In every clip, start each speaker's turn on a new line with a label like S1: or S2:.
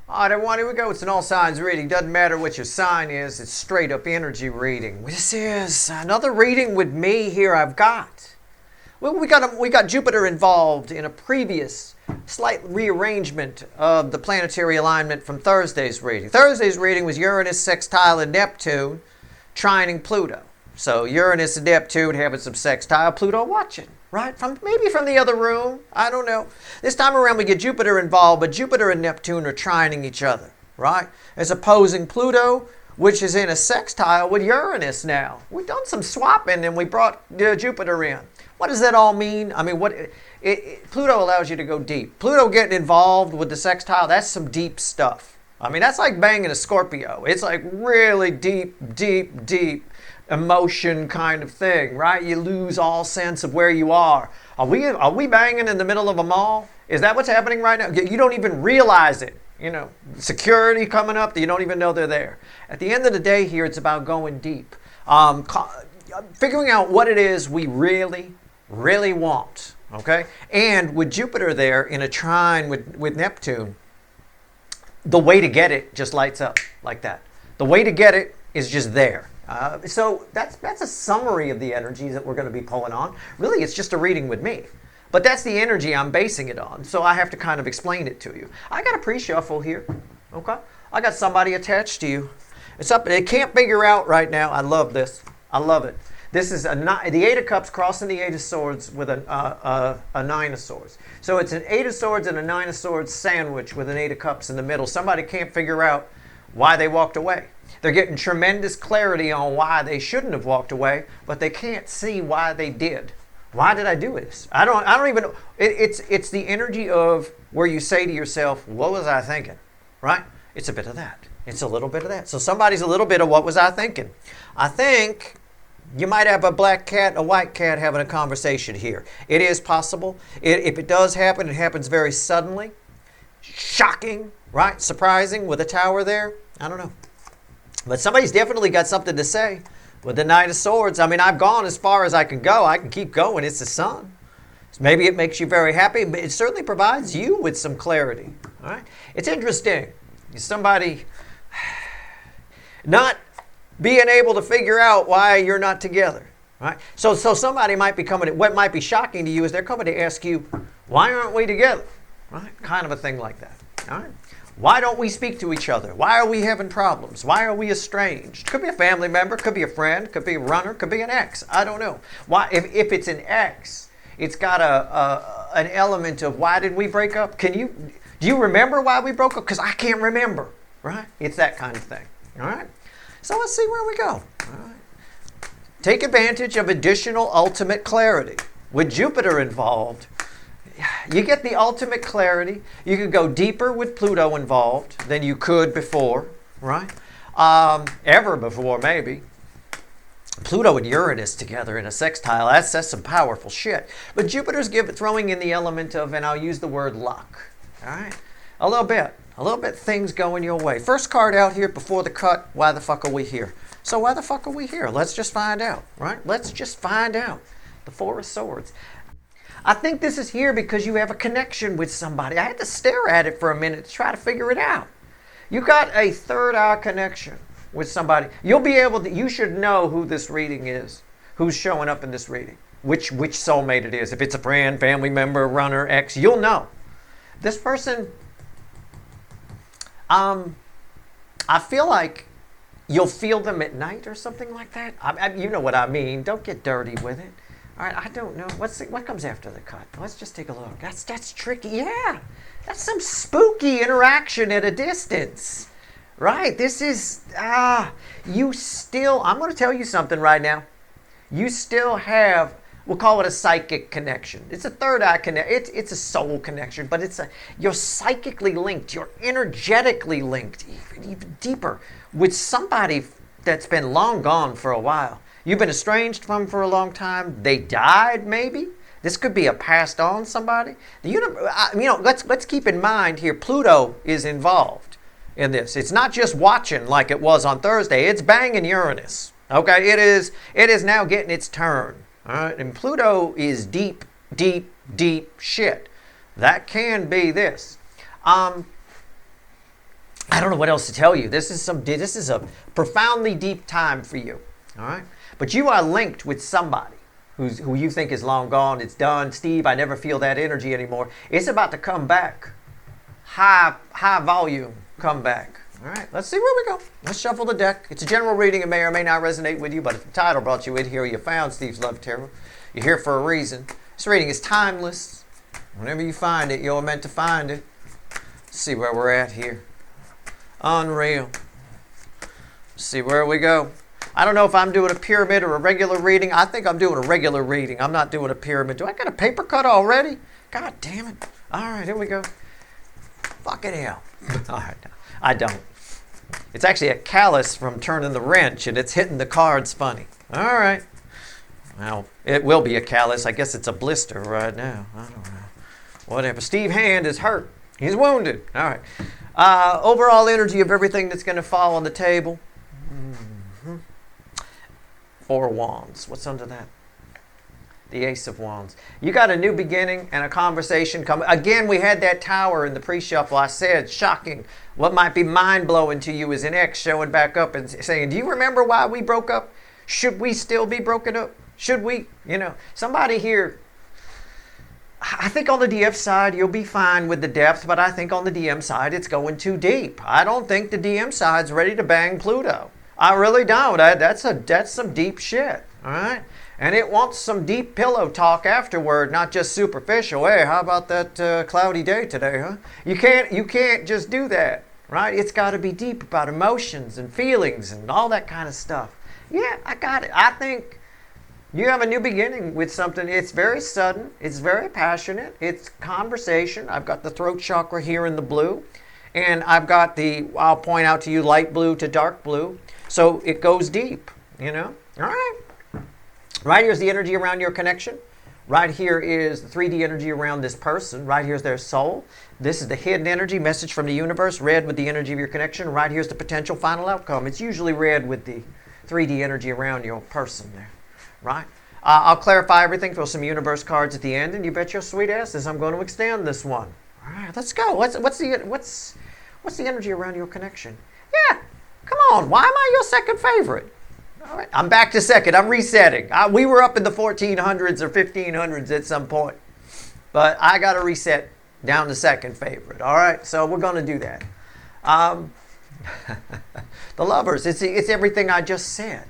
S1: All right, everyone, here we go. It's an all signs reading. Doesn't matter what your sign is. It's straight up energy reading. This is another reading with me here. We got Jupiter involved in a previous slight rearrangement of the planetary alignment from Thursday's reading. Thursday's reading was Uranus sextile and Neptune trining Pluto. So Uranus and Neptune having some sextile, Pluto watching, right? Maybe from the other room. I don't know. This time around we get Jupiter involved, but Jupiter and Neptune are trining each other, right? As opposing Pluto, which is in a sextile with Uranus now. We've done some swapping and we brought Jupiter in. What does that all mean? I mean, Pluto allows you to go deep. Pluto getting involved with the sextile, that's some deep stuff. I mean, that's like banging a Scorpio. It's like really deep, deep, deep emotion kind of thing, right? You lose all sense of where you are. Are we banging in the middle of a mall? Is that what's happening right now? You don't even realize it. You know, security coming up that you don't even know they're there. At the end of the day here, it's about going deep. Figuring out what it is we really, really want, okay? And with Jupiter there in a trine with Neptune, the way to get it just lights up like that. The way to get it is just there. So that's a summary of the energies that we're going to be pulling on. Really, it's just a reading with me. But that's the energy I'm basing it on. So I have to kind of explain it to you. I got a pre-shuffle here. Okay? I got somebody attached to you. It's up. They can't figure out right now. I love this. I love it. This is the Eight of Cups crossing the Eight of Swords with a Nine of Swords. So it's an Eight of Swords and a Nine of Swords sandwich with an Eight of Cups in the middle. Somebody can't figure out why they walked away. They're getting tremendous clarity on why they shouldn't have walked away, but they can't see why they did. Why did I do this? I don't even know. It's the energy of where you say to yourself, what was I thinking? Right? It's a bit of that. It's a little bit of that. So somebody's a little bit of what was I thinking? I think you might have a black cat and a white cat having a conversation here. It is possible. If it does happen, it happens very suddenly. Shocking, right? Surprising with a tower there. I don't know. But somebody's definitely got something to say with the Nine of Swords. I mean, I've gone as far as I can go. I can keep going. It's the sun. Maybe it makes you very happy, but it certainly provides you with some clarity. All right? It's interesting. Somebody not being able to figure out why you're not together. Right? So somebody might be coming, what might be shocking to you is they're coming to ask you, why aren't we together? Right? Kind of a thing like that. All right? Why don't we speak to each other? Why are we having problems? Why are we estranged? Could be a family member, could be a friend, could be a runner, could be an ex. I don't know. Why? If it's an ex, it's got an element of why did we break up? Do you remember why we broke up? Because I can't remember. Right? It's that kind of thing. All right? So let's see where we go. All right. Take advantage of additional ultimate clarity. With Jupiter involved, you get the ultimate clarity. You could go deeper with Pluto involved than you could before, right? Ever before, maybe. Pluto and Uranus together in a sextile, that's some powerful shit. But Jupiter's throwing in the element of, and I'll use the word luck, all right? A little bit things going your way. First card out here before the cut, why the fuck are we here? So why the fuck are we here? Let's just find out, right? Let's just find out. The Four of Swords. I think this is here because you have a connection with somebody. I had to stare at it for a minute to try to figure it out. You got a third eye connection with somebody. You'll be able to, you should know who this reading is, who's showing up in this reading, which soulmate it is. If it's a friend, family member, runner, ex, you'll know. This person, I feel like you'll feel them at night or something like that. You know what I mean. Don't get dirty with it. All right, I don't know. What comes after the cut? Let's just take a look. That's tricky. Yeah, that's some spooky interaction at a distance. Right? This is, I'm going to tell you something right now. You still have, we'll call it a psychic connection. It's a third eye connection. It's a soul connection, but you're psychically linked. You're energetically linked, even deeper, with somebody that's been long gone for a while. You've been estranged from for a long time. They died, maybe. This could be a passed on somebody. Let's keep in mind here, Pluto is involved in this. It's not just watching like it was on Thursday. It's banging Uranus. Okay, it is now getting its turn. All right, and Pluto is deep, deep, deep shit. That can be this. I don't know what else to tell you. This is a profoundly deep time for you. All right? But you are linked with somebody who you think is long gone. It's done. Steve, I never feel that energy anymore. It's about to come back. High volume come back. All right, let's see where we go. Let's shuffle the deck. It's a general reading. It may or may not resonate with you, but if the title brought you in here, you found Steve's Love Tarot. You're here for a reason. This reading is timeless. Whenever you find it, you're meant to find it. Let's see where we're at here. Unreal. Let's see where we go. I don't know if I'm doing a pyramid or a regular reading. I think I'm doing a regular reading. I'm not doing a pyramid. Do I got a paper cut already? God damn it. All right, here we go. Fucking hell. All right, I don't. It's actually a callus from turning the wrench, and it's hitting the cards funny. All right. Well, it will be a callus. I guess it's a blister right now. I don't know. Whatever. Steve Hand is hurt. He's wounded. All right. Overall energy of everything that's going to fall on the table. Mm-hmm. 4 wands. What's under that? The Ace of Wands. You got a new beginning and a conversation coming. Again, we had that tower in the pre-shuffle. I said, shocking. What might be mind-blowing to you is an ex showing back up and saying, do you remember why we broke up? Should we still be broken up? Should we? You know, somebody here, I think on the DF side, you'll be fine with the depth, but I think on the DM side, it's going too deep. I don't think the DM side's ready to bang Pluto. I really don't. That's some deep shit, all right? And it wants some deep pillow talk afterward, not just superficial. Hey, how about that cloudy day today, huh? You can't just do that, right? It's got to be deep about emotions and feelings and all that kind of stuff. Yeah, I got it. I think you have a new beginning with something. It's very sudden. It's very passionate. It's conversation. I've got the throat chakra here in the blue. And I've got I'll point out to you, light blue to dark blue. So it goes deep, you know? All right. Right here is the energy around your connection. Right here is the 3D energy around this person. Right here is their soul. This is the hidden energy, message from the universe, red with the energy of your connection. Right here is the potential final outcome. It's usually red with the 3D energy around your person there, right? I'll clarify everything, throw some universe cards at the end, and you bet your sweet asses I'm going to extend this one. All right, let's go. What's the energy around your connection? Yeah, come on. Why am I your second favorite? All right, I'm back to second. I'm resetting. We were up in the 1400s or 1500s at some point. But I got to reset down to second favorite. All right, so we're going to do that. The lovers, it's everything I just said.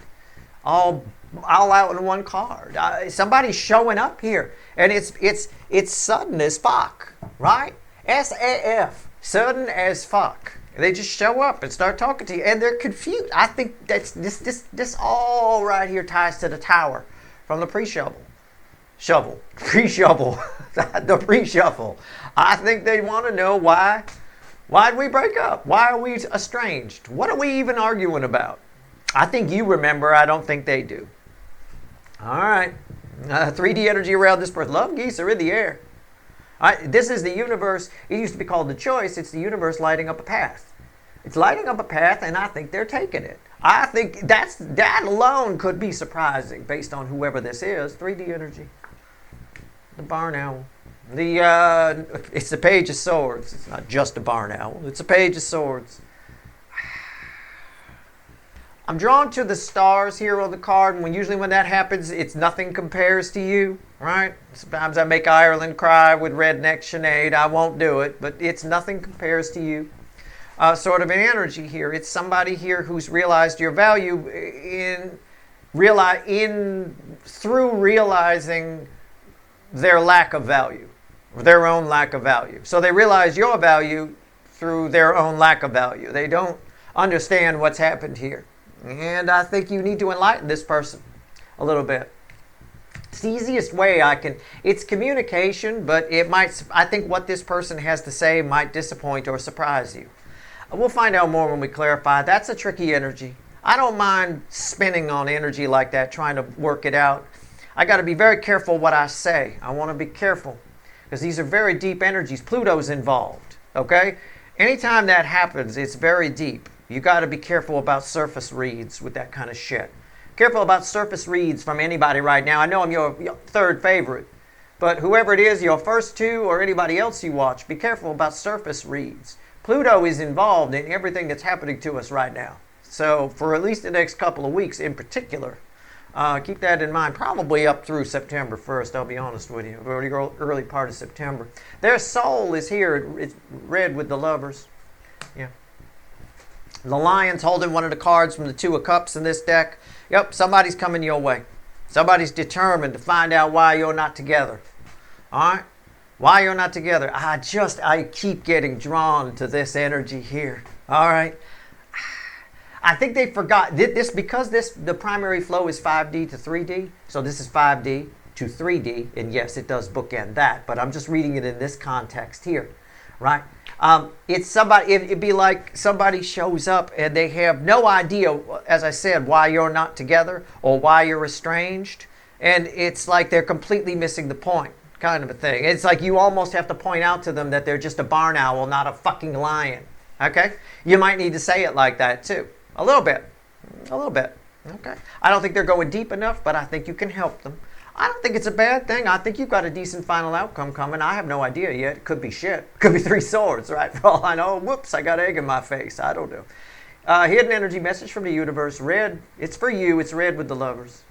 S1: All out in one card. Somebody's showing up here. And it's sudden as fuck, right? S-A-F, sudden as fuck. They just show up and start talking to you, and they're confused. I think that's this all right here ties to the tower from the pre-shuffle. The pre-shuffle. I think they want to know why did we break up? Why are we estranged? What are we even arguing about? I think you remember. I don't think they do. All right. 3D energy around this person. Love geese are in the air. All right, this is the universe. It used to be called the choice. It's the universe lighting up a path. It's lighting up a path, and I think they're taking it. I think that alone could be surprising based on whoever this is. 3D energy. The barn owl. It's the Page of Swords. It's not just a barn owl. It's a Page of Swords. I'm drawn to the stars here on the card, and usually when that happens, it's nothing compares to you, right? Sometimes I make Ireland cry with Redneck Sinead. I won't do it, but it's nothing compares to you. Sort of an energy here. It's somebody here who's realized your value through realizing their lack of value, or their own lack of value. So they realize your value through their own lack of value. They don't understand what's happened here. And I think you need to enlighten this person a little bit. It's the easiest way it's communication, but I think what this person has to say might disappoint or surprise you. We'll find out more when we clarify. That's a tricky energy. I don't mind spinning on energy like that, trying to work it out. I got to be very careful what I say. I want to be careful because these are very deep energies. Pluto's involved, okay? Anytime that happens, it's very deep. You got to be careful about surface reads with that kind of shit. Careful about surface reads from anybody right now. I know I'm your third favorite, but whoever it is, your first two or anybody else you watch, be careful about surface reads. Pluto is involved in everything that's happening to us right now. So for at least the next couple of weeks in particular, keep that in mind. Probably up through September 1st, I'll be honest with you. Early part of September. Their soul is here. It's red with the Lovers. Yeah. The Lion's holding one of the cards from the Two of Cups in this deck. Yep, somebody's coming your way. Somebody's determined to find out why you're not together. All right? Why you're not together. I keep getting drawn to this energy here. All right? I think they forgot this because the primary flow is 5D to 3D. So this is 5D to 3D. And yes, it does bookend that. But I'm just reading it in this context here. Right? It's somebody. It'd be like somebody shows up and they have no idea, as I said, why you're not together or why you're estranged. And it's like they're completely missing the point, kind of a thing. It's like you almost have to point out to them that they're just a barn owl, not a fucking lion. Okay? You might need to say it like that too. A little bit. A little bit. Okay? I don't think they're going deep enough, but I think you can help them. I don't think it's a bad thing. I think you've got a decent final outcome coming. I have no idea yet. It could be shit. It could be 3 swords, right? For all I know. Whoops, I got egg in my face. I don't know. Hidden energy message from the universe. Red. It's for you. It's red with the Lovers.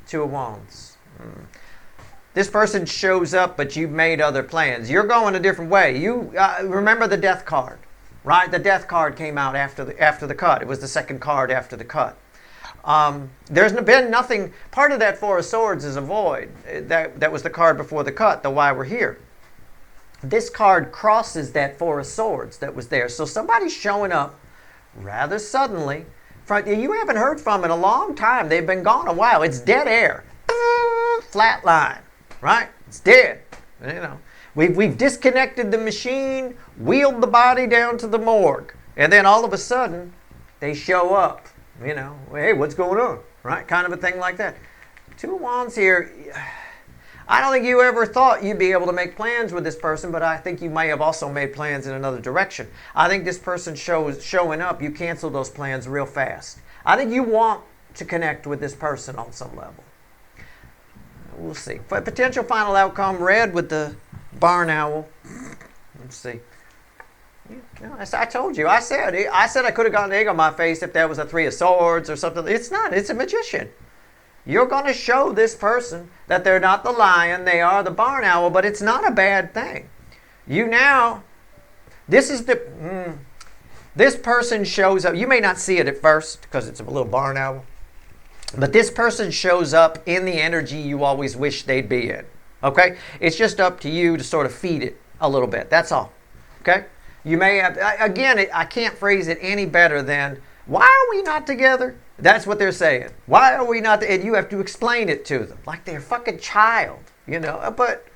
S1: 2 of Wands. This person shows up, but you've made other plans. You're going a different way. You remember the Death card, right? The Death card came out after the cut. It was the second card after the cut. There's been nothing. Part of that 4 of Swords is a void. That was the card before the cut, the why we're here. This card crosses that 4 of Swords that was there. So somebody's showing up rather suddenly. You haven't heard from in a long time. They've been gone a while. It's dead air. Flat line. Right? It's dead. You know. We've disconnected the machine, wheeled the body down to the morgue. And then all of a sudden, they show up. You know, hey, what's going on? Right? Kind of a thing like that. 2 of Wands here. I don't think you ever thought you'd be able to make plans with this person, but I think you may have also made plans in another direction. I think this person showing up, you cancel those plans real fast. I think you want to connect with this person on some level. We'll see. Potential final outcome, red with the barn owl. Let's see. No, I told you. I said I could have gotten egg on my face if that was a 3 of Swords or something. It's not. It's a magician. You're going to show this person that they're not the lion, they are the barn owl, but it's not a bad thing. This person shows up. You may not see it at first because it's a little barn owl, but this person shows up in the energy you always wish they'd be in. Okay? It's just up to you to sort of feed it a little bit. That's all. Okay? You may have, again, I can't phrase it any better than, why are we not together? That's what they're saying. Why are we not, and you have to explain it to them, like they're a fucking child, you know. But,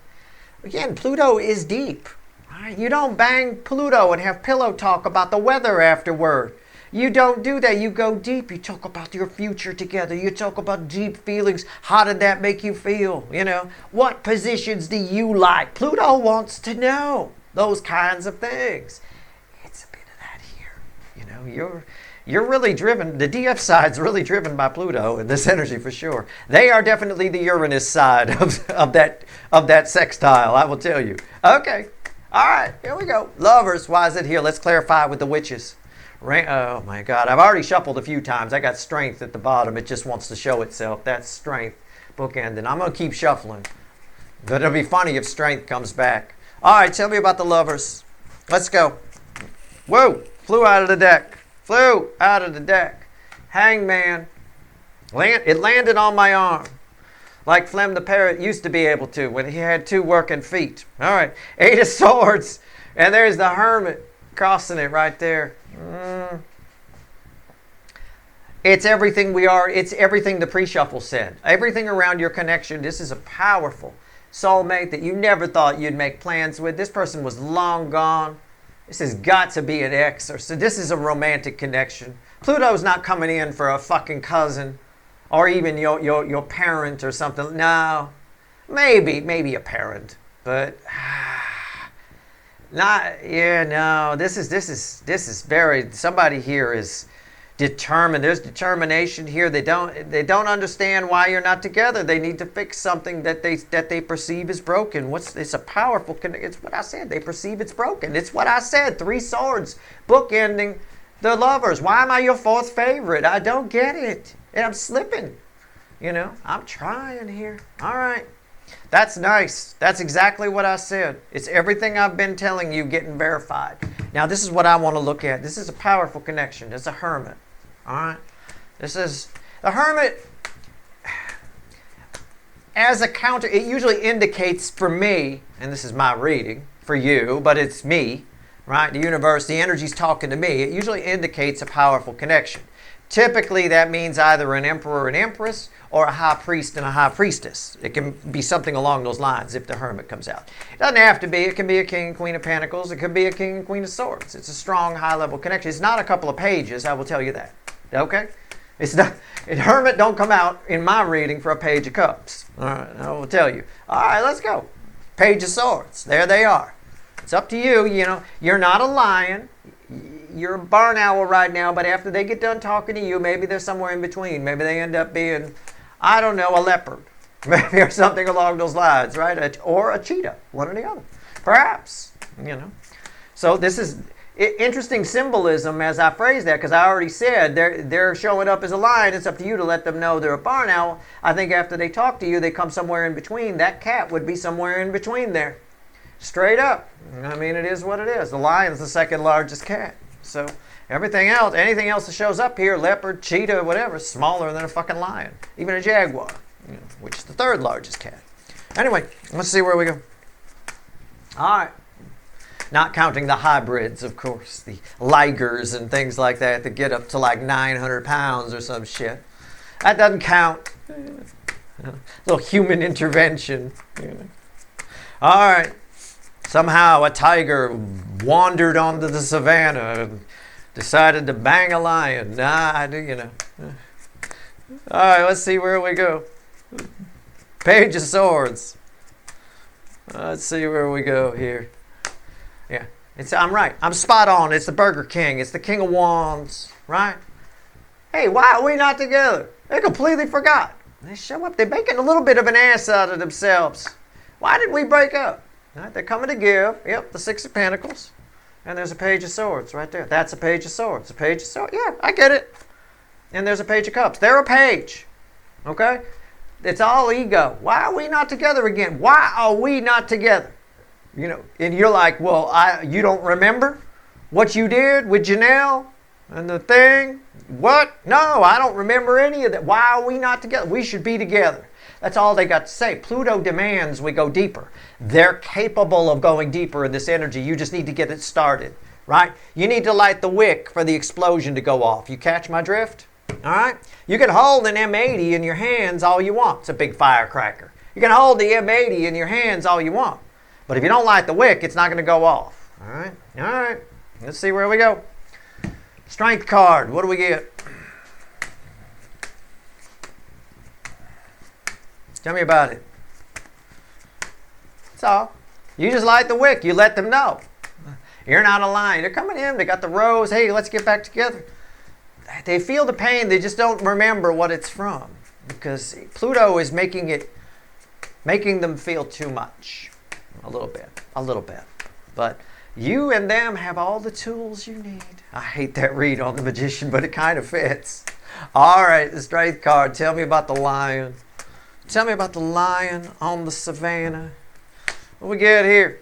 S1: again, Pluto is deep. Right? You don't bang Pluto and have pillow talk about the weather afterward. You don't do that. You go deep. You talk about your future together. You talk about deep feelings. How did that make you feel? You know, what positions do you like? Pluto wants to know those kinds of things. It's a bit of that here. You know, you're really driven. The DF side's really driven by Pluto and this energy for sure. They are definitely the Uranus side of that sextile, I will tell you. Okay. All right, here we go. Lovers, why is it here? Let's clarify with the witches. Oh my God, I've already shuffled a few times. I got strength at the bottom. It just wants to show itself. That's strength. Bookending. I'm going to keep shuffling. But it'll be funny if strength comes back. All right, tell me about the Lovers. Let's go. Whoa, flew out of the deck. Flew out of the deck. Hangman. It landed on my arm. Like Flem the Parrot used to be able to when he had 2 working feet. All right, 8 of Swords. And there's the Hermit crossing it right there. It's everything we are. It's everything the pre-shuffle said. Everything around your connection. This is a powerful soulmate that you never thought you'd make plans with. This person was long gone. This has got to be an ex. So this is a romantic connection. Pluto's not coming in for a fucking cousin or even your parent or something. No. Maybe a parent. But not, yeah, no. This is very, somebody here is determined. There's determination here. They don't understand why you're not together. They need to fix something that they perceive is broken. It's a powerful. It's what I said. They perceive it's broken. It's what I said. 3 swords, bookending the lovers. Why am I your 4th favorite? I don't get it. I'm slipping. I'm trying here. All right. That's nice. That's exactly what I said. It's everything I've been telling you getting verified. Now, this is what I want to look at. This is a powerful connection. It's a hermit. All right? This is a hermit. As a counter, it usually indicates for me, and this is my reading for you, but it's me, right? The universe, the energy's talking to me. It usually indicates a powerful connection. Typically, that means either an emperor and empress or a high priest and a high priestess. It can be something along those lines if the hermit comes out. It doesn't have to be. It can be a king and queen of pentacles. It could be a king and queen of swords. It's a strong, high-level connection. It's not a couple of pages, I will tell you that. Okay? It's not. Hermit don't come out in my reading for a page of cups. All right, I will tell you. All right, let's go. Page of swords. There they are. It's up to you. You're not a lion. You're a barn owl right now, but after they get done talking to you, maybe they're somewhere in between. Maybe they end up being, I don't know, a leopard. Maybe or something along those lines, right? Or a cheetah, one or the other. Perhaps, So this is interesting symbolism as I phrase that, because I already said they're showing up as a lion. It's up to you to let them know they're a barn owl. I think after they talk to you, they come somewhere in between. That cat would be somewhere in between there. Straight up. I mean, it is what it is. The lion's the 2nd largest cat. So anything else that shows up here, leopard, cheetah, whatever, is smaller than a fucking lion. Even a jaguar, which is the 3rd largest cat. Anyway, let's see where we go. All right. Not counting the hybrids, of course, the ligers and things like that get up to like 900 pounds or some shit. That doesn't count. A little human intervention. All right. Somehow a tiger wandered onto the savannah and decided to bang a lion. All right, let's see where we go. Page of Swords. Let's see where we go here. Yeah, I'm right. I'm spot on. It's the Burger King. It's the King of Wands, right? Hey, why are we not together? They completely forgot. They show up. They're making a little bit of an ass out of themselves. Why did we break up? Right, they're coming to give. Yep, the 6 of Pentacles. And there's a Page of Swords right there. That's a Page of Swords. A Page of Swords. Yeah, I get it. And there's a Page of Cups. They're a page. Okay? It's all ego. Why are we not together again? Why are we not together? And you're like, well, you don't remember what you did with Janelle and the thing? What? No, I don't remember any of that. Why are we not together? We should be together. That's all they got to say. Pluto demands we go deeper. They're capable of going deeper in this energy. You just need to get it started, right? You need to light the wick for the explosion to go off. You catch my drift? All right? You can hold an M80 in your hands all you want. It's a big firecracker. You can hold the M80 in your hands all you want. But if you don't light the wick, it's not going to go off. All right? All right. Let's see where we go. Strength card. What do we get? Tell me about it. That's all. You just light the wick. You let them know. You're not a lion. They're coming in. They got the rose. Hey, let's get back together. They feel the pain. They just don't remember what it's from. Because Pluto is making them feel too much. A little bit. But you and them have all the tools you need. I hate that read on the Magician, but it kind of fits. All right, the Strength card. Tell me about the lion. Tell me about the lion on the savannah. What we get here?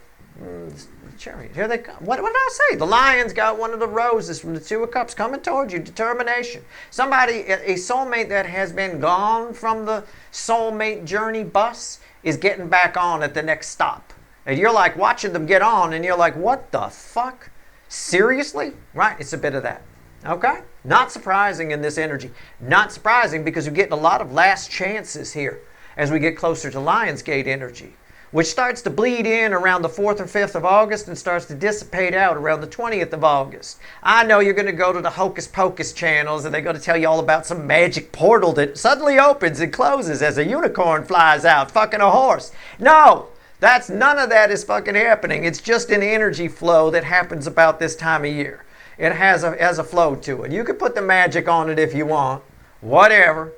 S1: Chariot. Here they come. What did I say? The lion's got one of the roses from the 2 of Cups coming towards you. Determination. Somebody, a soulmate that has been gone from the soulmate journey bus is getting back on at the next stop. And you're like watching them get on and you're like, what the fuck? Seriously? Right? It's a bit of that. Okay? Not surprising in this energy. Not surprising because you're getting a lot of last chances here as we get closer to Lionsgate energy, which starts to bleed in around the 4th or 5th of August and starts to dissipate out around the 20th of August. I know you're going to go to the Hocus Pocus channels and they're going to tell you all about some magic portal that suddenly opens and closes as a unicorn flies out, fucking a horse. No! None of that is fucking happening. It's just an energy flow that happens about this time of year. It has a flow to it. You could put the magic on it if you want, whatever,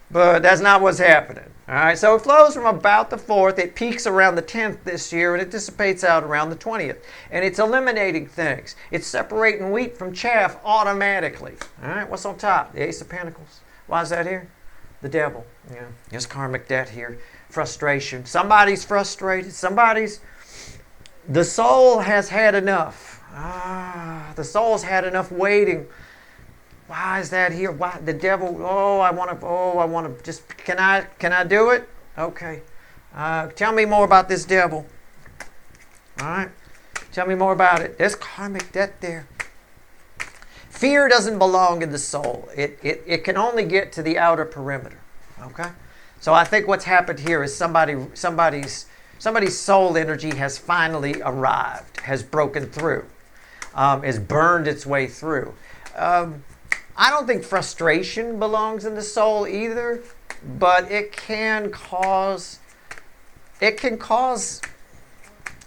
S1: but that's not what's happening. All right, so it flows from about the 4th. It peaks around the 10th this year, and it dissipates out around the 20th. And it's eliminating things. It's separating wheat from chaff automatically. All right, what's on top? The Ace of Pentacles. Why is that here? The devil. Yeah, there's karmic debt here. Frustration. Somebody's frustrated. The soul has had enough. The soul's had enough waiting. Why is that here? Why the devil? I want to just, can I do it? Okay. Tell me more about this devil. All right. Tell me more about it. There's karmic debt there. Fear doesn't belong in the soul. It can only get to the outer perimeter. Okay? So I think what's happened here is somebody's soul energy has finally arrived, has broken through, has burned its way through. I don't think frustration belongs in the soul either, but it can cause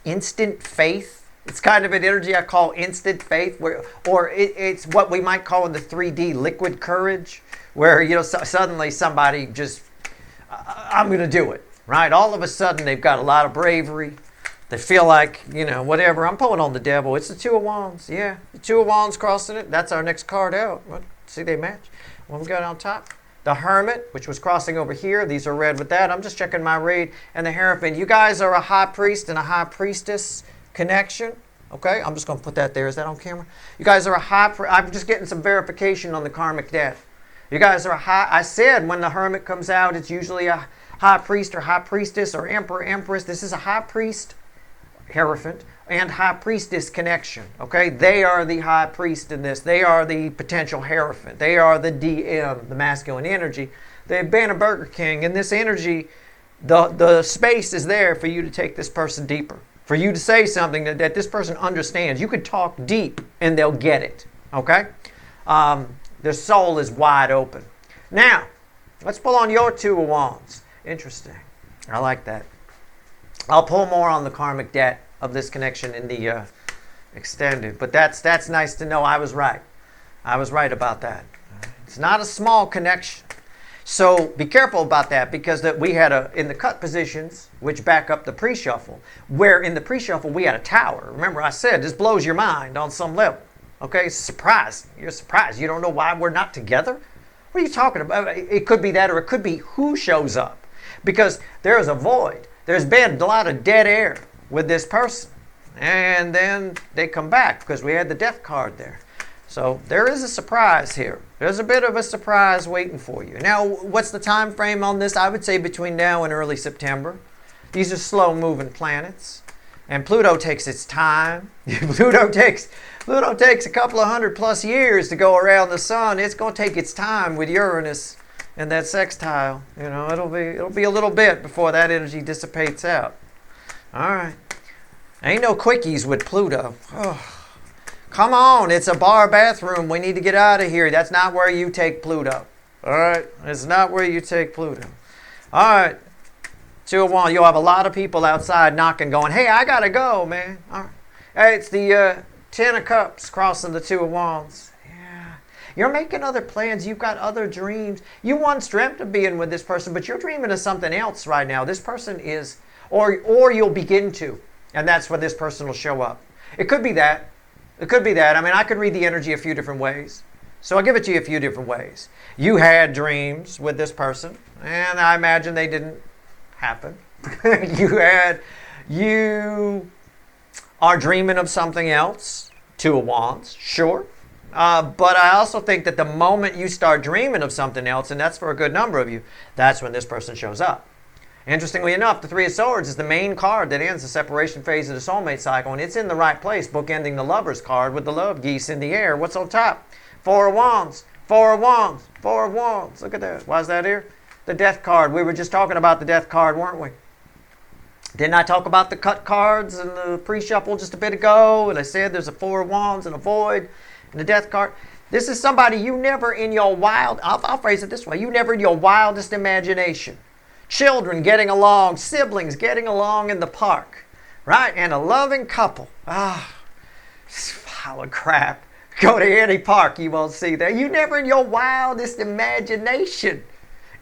S1: instant faith. It's kind of an energy I call instant faith, it's what we might call in the 3D liquid courage, where suddenly somebody just, I'm going to do it, right? All of a sudden they've got a lot of bravery. They feel like, whatever. I'm pulling on the devil. It's the Two of Wands. Yeah, the Two of Wands crossing it. That's our next card out. See, they match. What we got on top? The Hermit, which was crossing over here. These are red with that. I'm just checking my read. And the Hierophant. You guys are a high priest and a high priestess connection. Okay, I'm just going to put that there. Is that on camera? You guys are a high I'm just getting some verification on the karmic debt. You guys are a high. I said when the Hermit comes out, it's usually a high priest or high priestess or emperor, empress. This is a high priest, Hierophant, and high priestess connection. Okay, they are the high priest in this. They are the potential Hierophant. They are the DM, the masculine energy. They've been a Burger King, and this energy, the space is there for you to take this person deeper, for you to say something that this person understands. You could talk deep, and they'll get it. Okay, their soul is wide open. Now, let's pull on your Two of Wands. Interesting. I like that. I'll pull more on the karmic debt of this connection in the extended, but that's nice to know. I was right. I was right about that. It's not a small connection, so be careful about that, because we had in the cut positions, which back up the pre-shuffle, where in the pre-shuffle we had a tower. Remember, I said this blows your mind on some level. Okay, surprise. You're surprised. You don't know why we're not together. What are you talking about? It could be that, or it could be who shows up, because there is a void. There's been a lot of dead air with this person. And then they come back because we had the death card there. So there is a surprise here. There's a bit of a surprise waiting for you. Now, what's the time frame on this? I would say between now and early September. These are slow-moving planets. And Pluto takes its time. Pluto takes a couple of 100+ years to go around the sun. It's going to take its time with Uranus and that sextile. It'll be a little bit before that energy dissipates out. All right. Ain't no quickies with Pluto. Oh, come on, it's a bar bathroom. We need to get out of here. That's not where you take Pluto. All right? It's not where you take Pluto. All right. Two of Wands. You'll have a lot of people outside knocking, going, hey, I got to go, man. All right. Hey, it's the Ten of Cups crossing the Two of Wands. You're making other plans. You've got other dreams. You once dreamt of being with this person, but you're dreaming of something else right now. This person is, or you'll begin to, and that's when this person will show up. It could be that. It could be that. I mean, I could read the energy a few different ways. So I'll give it to you a few different ways. You had dreams with this person, and I imagine they didn't happen. You are dreaming of something else. Two of Wands, sure. But I also think that the moment you start dreaming of something else, and that's for a good number of you, that's when this person shows up. Interestingly enough, the Three of Swords is the main card that ends the separation phase of the soulmate cycle, and it's in the right place, bookending the Lover's card with the love geese in the air. What's on top? Four of Wands, Four of Wands, Four of Wands. Look at that. Why is that here? The Death card. We were just talking about the Death card, weren't we? Didn't I talk about the cut cards and the pre-shuffle just a bit ago? And I said there's a Four of Wands and a void and the Death card. This is somebody you never in your I'll phrase it this way, you never in your wildest imagination. Children getting along, siblings getting along in the park, right? And a loving couple. Pile of crap. Go to any park, you won't see that. You never in your wildest imagination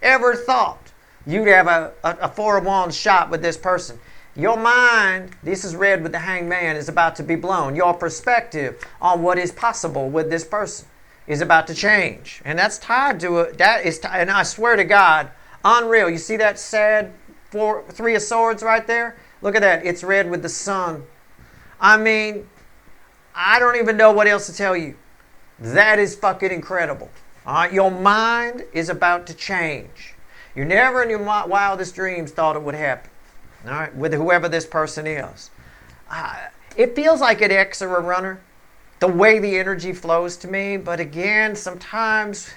S1: ever thought you'd have a Four of Wands shot with this person. Your mind, this is read with the Hanged Man, is about to be blown. Your perspective on what is possible with this person is about to change. And that's tied to it. And I swear to God, unreal. You see that sad Three of Swords right there? Look at that. It's read with the Sun. I mean, I don't even know what else to tell you. That is fucking incredible. All right? Your mind is about to change. You never in your wildest dreams thought it would happen. All right? With whoever this person is. It feels like an X or a runner, the way the energy flows to me. But again, sometimes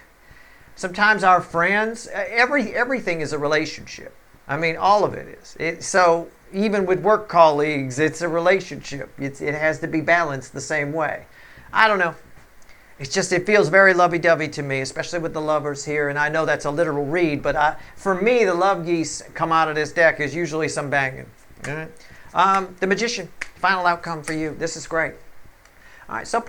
S1: our friends, everything is a relationship. I mean, all of it is. So even with work colleagues, it's a relationship. It has to be balanced the same way. I don't know. It's just, it feels very lovey-dovey to me, especially with the lovers here. And I know that's a literal read, but for me, the love geese come out of this deck is usually some banging. All right? The Magician, final outcome for you. This is great. All right, so,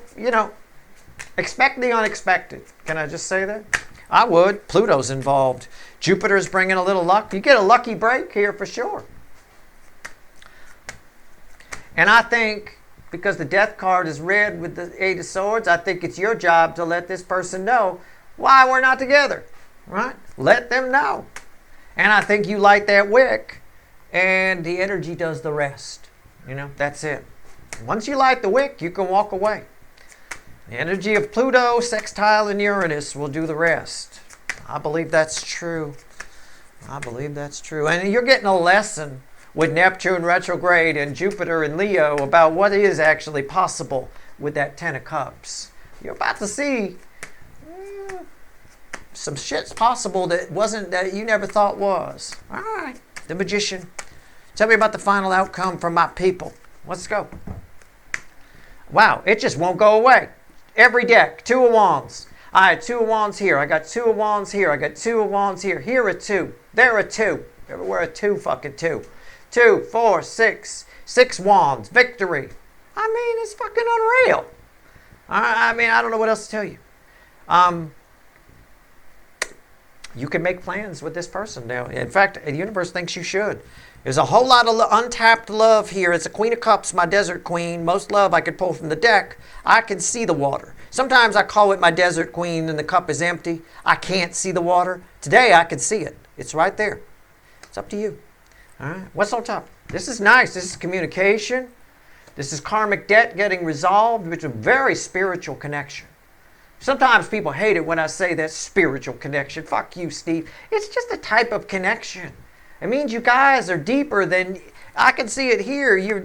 S1: expect the unexpected. Can I just say that? I would. Pluto's involved. Jupiter's bringing a little luck. You get a lucky break here for sure. And I think, because the Death card is read with the Eight of Swords, I think it's your job to let this person know why we're not together. Right? Let them know. And I think you light that wick, and the energy does the rest. That's it. Once you light the wick, you can walk away. The energy of Pluto, sextile, and Uranus will do the rest. I believe that's true. I believe that's true. And you're getting a lesson with Neptune retrograde and Jupiter in Leo about what is actually possible with that Ten of Cups. You're about to see some shit's possible that you never thought was. All right, the Magician. Tell me about the final outcome for my people. Let's go. Wow, it just won't go away. Every deck, Two of Wands. I had Two of Wands here. I got Two of Wands here. I got Two of Wands here. Here are two. There are two. Everywhere are two, fucking two. 2, 4, 6. 6 wands. Victory. I mean, it's fucking unreal. I mean, I don't know what else to tell you. You can make plans with this person now. In fact, the universe thinks you should. There's a whole lot of untapped love here. It's a Queen of Cups, my desert queen. Most love I could pull from the deck. I can see the water. Sometimes I call it my desert queen and the cup is empty. I can't see the water. Today I can see it. It's right there. It's up to you. All right. What's on top? This is nice. This is communication. This is karmic debt getting resolved, which is a very spiritual connection. Sometimes people hate it when I say that spiritual connection. Fuck you, Steve. It's just a type of connection. It means you guys are deeper than, I can see it here.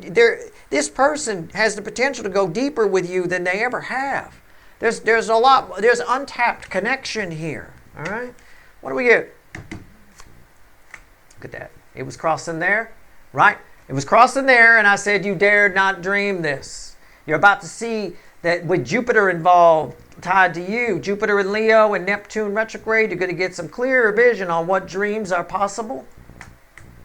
S1: This person has the potential to go deeper with you than they ever have. There's untapped connection here. All right? What do we get? Look at that. It was crossing there, right? It was crossing there, and I said, you dared not dream this. You're about to see that with Jupiter involved, tied to you, Jupiter in Leo and Neptune retrograde, you're going to get some clearer vision on what dreams are possible.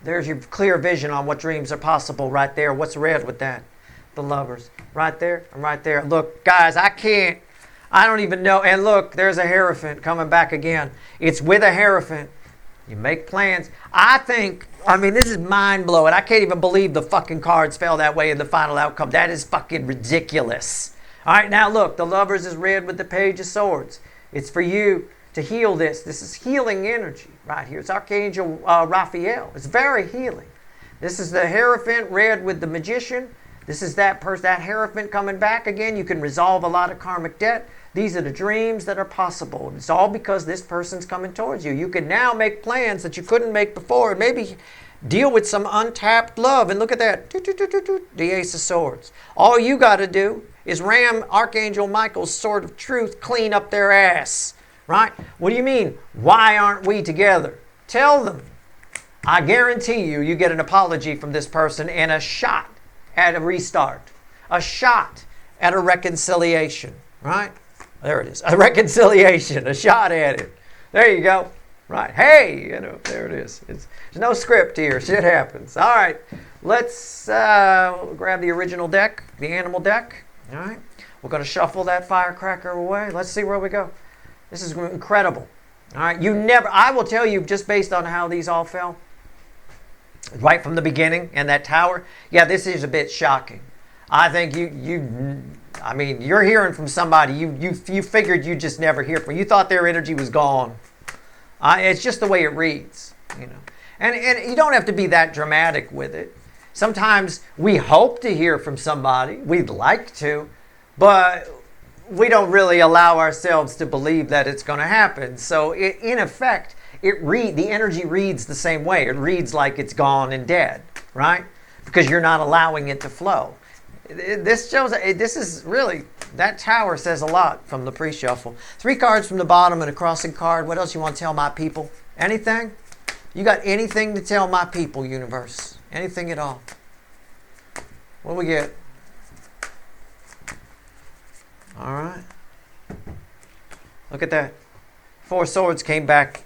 S1: There's your clear vision on what dreams are possible right there. What's read with that? The Lovers. Right there and right there. Look, guys, I don't even know. And look, there's a Hierophant coming back again. It's with a Hierophant. You make plans. This is mind-blowing. I can't even believe the fucking cards fell that way in the final outcome. That is fucking ridiculous. All right, now look, the Lovers is read with the Page of Swords. It's for you to heal this. This is healing energy right here. It's Archangel Raphael. It's very healing. This is the Hierophant read with the Magician. This is that Hierophant coming back again. You can resolve a lot of karmic debt. These are the dreams that are possible. It's all because this person's coming towards you. You can now make plans that you couldn't make before. And maybe deal with some untapped love. And look at that. The Ace of Swords. All you got to do is ram Archangel Michael's sword of truth clean up their ass. Right? What do you mean? Why aren't we together? Tell them. I guarantee you get an apology from this person and a shot at a restart. A shot at a reconciliation. Right? There it is. A reconciliation. A shot at it. There you go. Right. Hey, there it is. There's no script here. Shit happens. All right. Let's grab the original deck, the animal deck. All right. We're going to shuffle that firecracker away. Let's see where we go. This is incredible. All right, I will tell you, just based on how these all fell, right from the beginning, and that tower, yeah, this is a bit shocking. I think I mean, you're hearing from somebody you figured you just never hear from. You thought their energy was gone. It's just the way it reads, you know. And you don't have to be that dramatic with it. Sometimes we hope to hear from somebody. We'd like to, but we don't really allow ourselves to believe that it's going to happen. So in effect, the energy reads the same way. It reads like it's gone and dead, right? Because you're not allowing it to flow. This shows, this is really, that tower says a lot from the pre-shuffle. 3 cards from the bottom and a crossing card. What else you want to tell my people? Anything? You got anything to tell my people, universe? Anything at all? What do we get? All right. Look at that. 4 swords came back.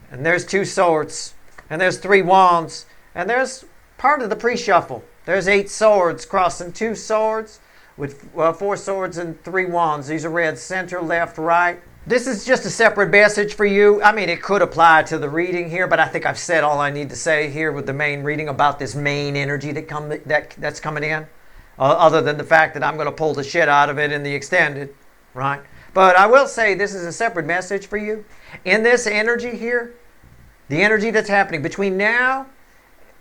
S1: And there's 2 swords. And there's 3 wands. And there's part of the pre-shuffle. There's 8 swords crossing 2 swords with 4 swords and 3 wands. These are red, center, left, right. This is just a separate message for you. I mean, it could apply to the reading here, but I think I've said all I need to say here with the main reading about this main energy that's coming in. Other than the fact that I'm going to pull the shit out of it in the extended, right? But I will say this is a separate message for you. In this energy here, the energy that's happening between now,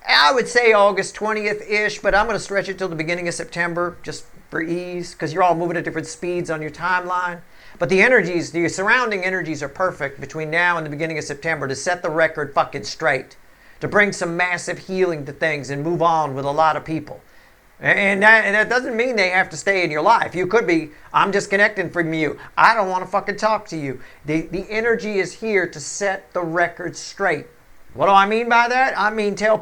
S1: I would say August 20th-ish, but I'm going to stretch it till the beginning of September just for ease, because you're all moving at different speeds on your timeline. But the energies, the surrounding energies are perfect between now and the beginning of September to set the record fucking straight, to bring some massive healing to things and move on with a lot of people. And that doesn't mean they have to stay in your life. You could be, I'm disconnecting from you. I don't want to fucking talk to you. The energy is here to set the record straight. What do I mean by that? I mean tell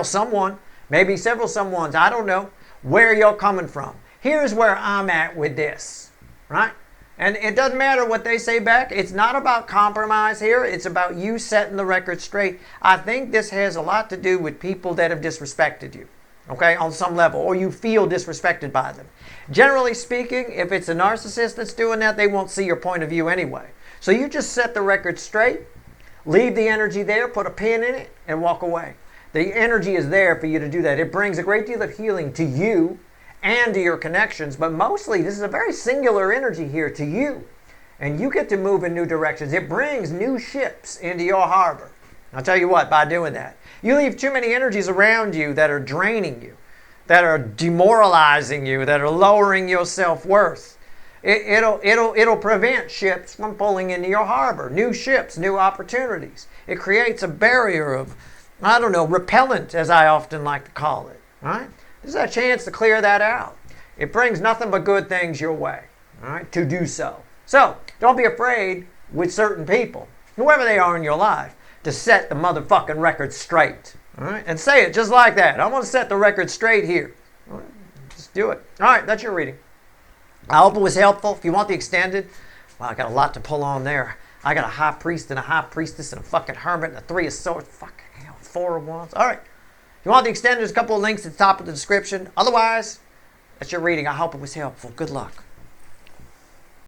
S1: someone, maybe several someones, I don't know, where you're coming from. Here's where I'm at with this, right? And it doesn't matter what they say back. It's not about compromise here. It's about you setting the record straight. I think this has a lot to do with people that have disrespected you, okay, on some level, or you feel disrespected by them. Generally speaking, if it's a narcissist that's doing that, they won't see your point of view anyway. So you just set the record straight, leave the energy there, put a pin in it, and walk away. The energy is there for you to do that. It brings a great deal of healing to you and to your connections, but mostly this is a very singular energy here to you, and you get to move in new directions. It brings new ships into your harbor. I'll tell you what, by doing that, you leave too many energies around you that are draining you, that are demoralizing you, that are lowering your self-worth. It'll prevent ships from pulling into your harbor. New ships, new opportunities. It creates a barrier of, I don't know, repellent, as I often like to call it. Right? This is a chance to clear that out. It brings nothing but good things your way, all right, to do so. So don't be afraid with certain people, whoever they are in your life, to set the motherfucking record straight. All right? And say it just like that. I want to set the record straight here. All right? Just do it. All right, that's your reading. I hope it was helpful. If you want the extended, well, I got a lot to pull on there. I got a high priest and a high priestess and a fucking hermit and a 3 of swords. Fucking hell, 4 of wands. All right. If you want the extended, there's a couple of links at the top of the description. Otherwise, that's your reading. I hope it was helpful. Good luck.